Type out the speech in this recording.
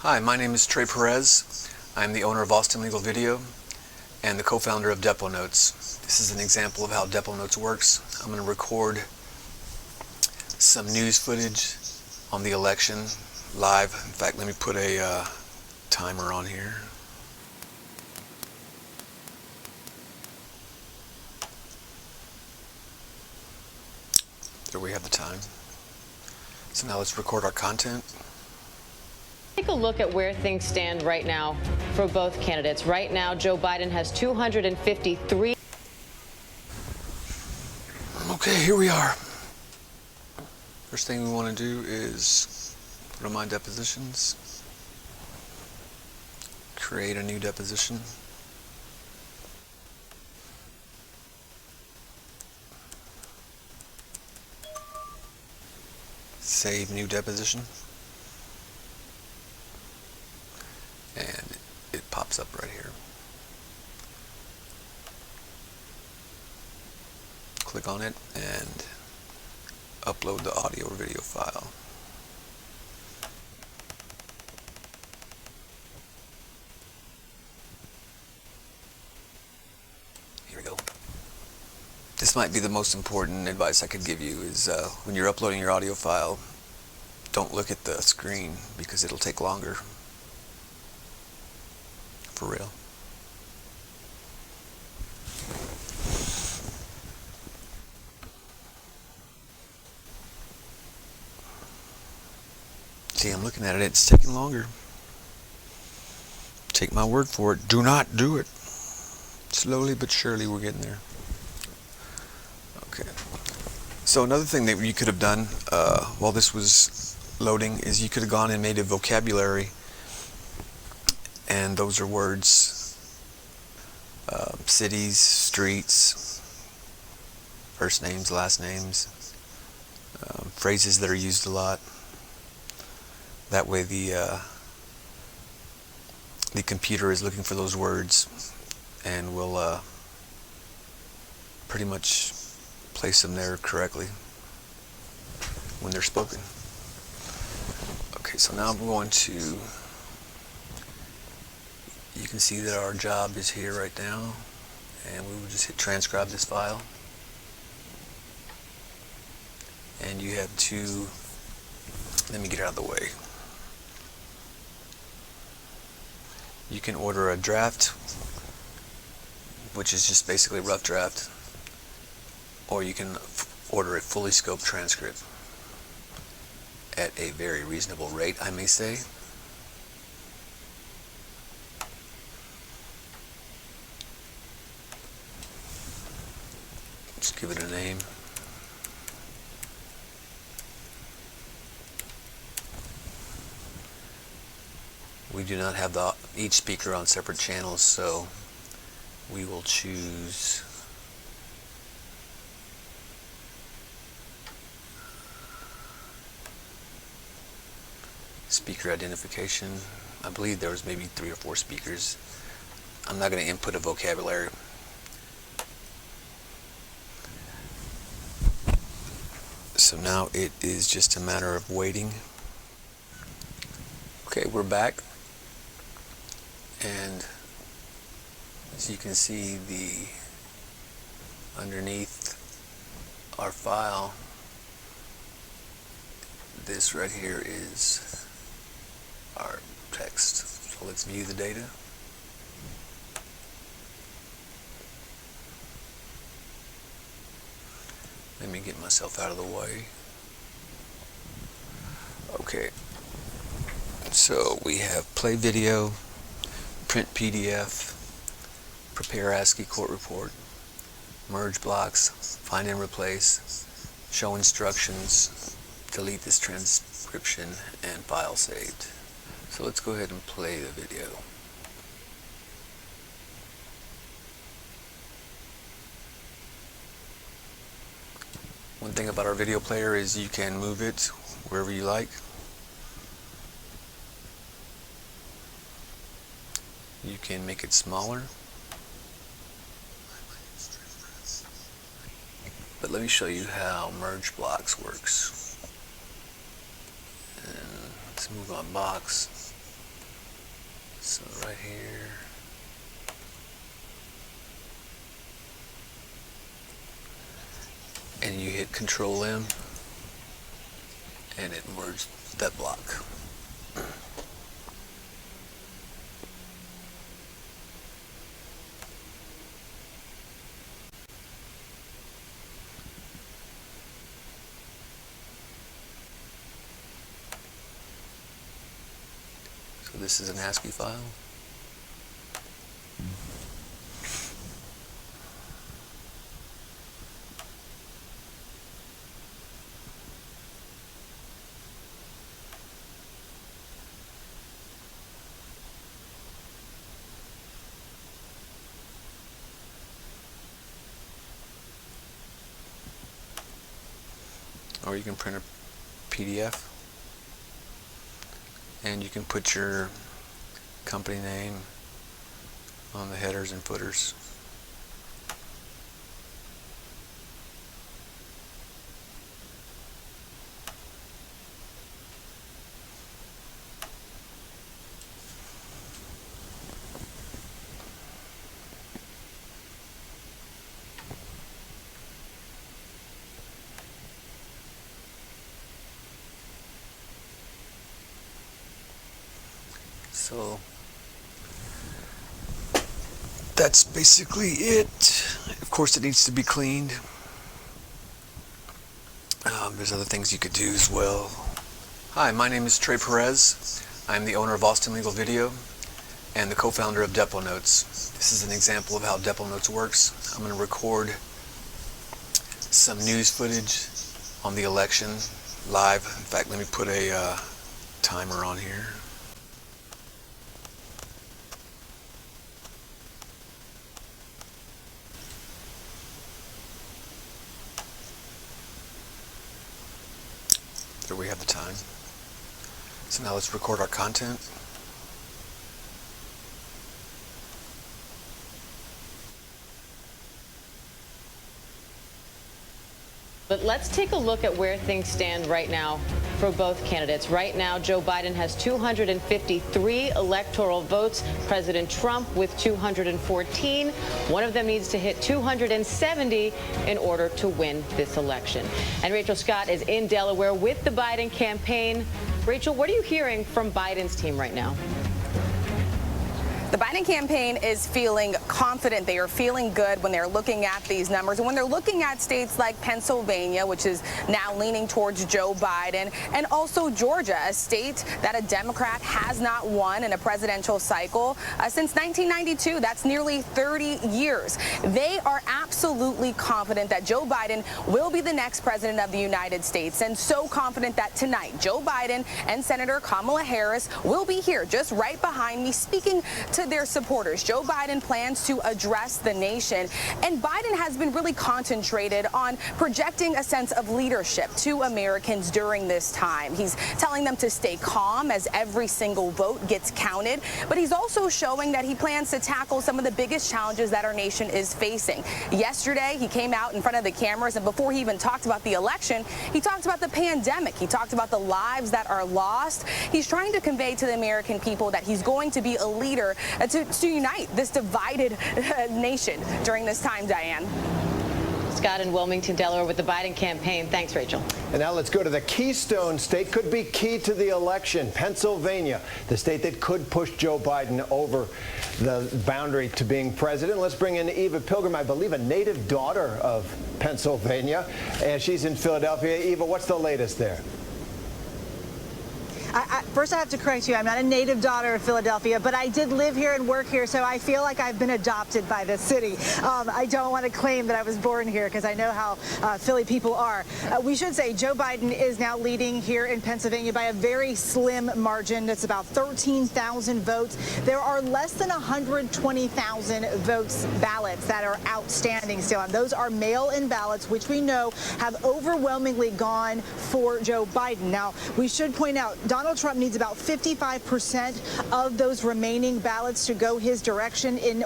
Hi, my name is Trey Perez. I'm the owner of Austin Legal Video and the co-founder of Depo-Notes. This is an example of how Depo-Notes works. I'm going to record some news footage on the election live. In fact, let me put a timer on here. There we have the time. So now let's record our content. Take a look at where things stand right now for both candidates. Right now, Joe Biden has 253. Okay, here we are. First thing we want to do is put on my depositions, create a new deposition. Save new deposition. And it pops up right here. Click on it and upload the audio or video file. Here we go. This might be the most important advice I could give you is when you're uploading your audio file, don't look at the screen because it'll take longer. For real. See, I'm looking at it, it's taking longer. Take my word for it. Do not do it. Slowly but surely we're getting there. Okay. So another thing that you could have done while this was loading is you could have gone and made a vocabulary. And those are words, cities, streets, first names, last names, phrases that are used a lot. That way the computer is looking for those words and will pretty much place them there correctly when they're spoken. Okay, so now I'm going to... You can see that our job is here right now, and we will just hit transcribe this file. And you have to, let me get out of the way. You can order a draft, which is just basically a rough draft, or you can order a fully scoped transcript at a very reasonable rate, I may say. Just give it a name. We do not have each speaker on separate channels, so we will choose speaker identification. I believe there was maybe 3 or 4 speakers. I'm not going to input a vocabulary. So now it is just a matter of waiting. Okay, we're back. And as you can see, underneath our file, this right here is our text. So let's view the data. Let me get myself out of the way. Okay, so we have play video, print PDF, prepare ASCII court report, merge blocks, find and replace, show instructions, delete this transcription, and file saved. So let's go ahead and play the video. One thing about our video player is you can move it wherever you like. You can make it smaller. But let me show you how merge blocks works. And let's move on box. So right here. And you hit Control M and it merged that block. So this is an ASCII file. Or you can print a PDF and you can put your company name on the headers and footers. So that's basically it. Of course, it needs to be cleaned. There's other things you could do as well. Hi, my name is Trey Perez. I'm the owner of Austin Legal Video and the co-founder of Depo-Notes. This is an example of how Depo-Notes works. I'm going to record some news footage on the election live. In fact, let me put a timer on here. There we have the time. So now let's record our content. But let's take a look at where things stand right now for both candidates. Right now, Joe Biden has 253 electoral votes. President Trump with 214. One of them needs to hit 270 in order to win this election. And Rachel Scott is in Delaware with the Biden campaign. Rachel, what are you hearing from Biden's team right now? The Biden campaign is feeling confident. They are feeling good when they're looking at these numbers. And when they're looking at states like Pennsylvania, which is now leaning towards Joe Biden, and also Georgia, a state that a Democrat has not won in a presidential cycle since 1992. That's nearly 30 years. They are absolutely confident that Joe Biden will be the next president of the United States, and so confident that tonight Joe Biden and Senator Kamala Harris will be here just right behind me speaking to their supporters. Joe Biden plans to address the nation, and Biden has been really concentrated on projecting a sense of leadership to Americans during this time. He's telling them to stay calm as every single vote gets counted, but he's also showing that he plans to tackle some of the biggest challenges that our nation is facing. Yesterday, he came out in front of the cameras, and before he even talked about the election, he talked about the pandemic. He talked about the lives that are lost. He's trying to convey to the American people that he's going to be a leader to unite this divided nation during this time, Diane. Scott in Wilmington, Delaware with the Biden campaign. Thanks, Rachel. And now let's go to the Keystone State. Could be key to the election. Pennsylvania, the state that could push Joe Biden over the boundary to being president. Let's bring in Eva Pilgrim, I believe a native daughter of Pennsylvania, and she's in Philadelphia. Eva, what's the latest there? First, I have to correct you. I'm not a native daughter of Philadelphia, but I did live here and work here, so I feel like I've been adopted by this city. I don't want to claim that I was born here because I know how Philly people are. We should say Joe Biden is now leading here in Pennsylvania by a very slim margin. It's about 13,000 votes. There are less than 120,000 ballots that are outstanding still, and those are mail-in ballots, which we know have overwhelmingly gone for Joe Biden. Now, we should point out Donald Trump needs about 55% of those remaining ballots to go his direction in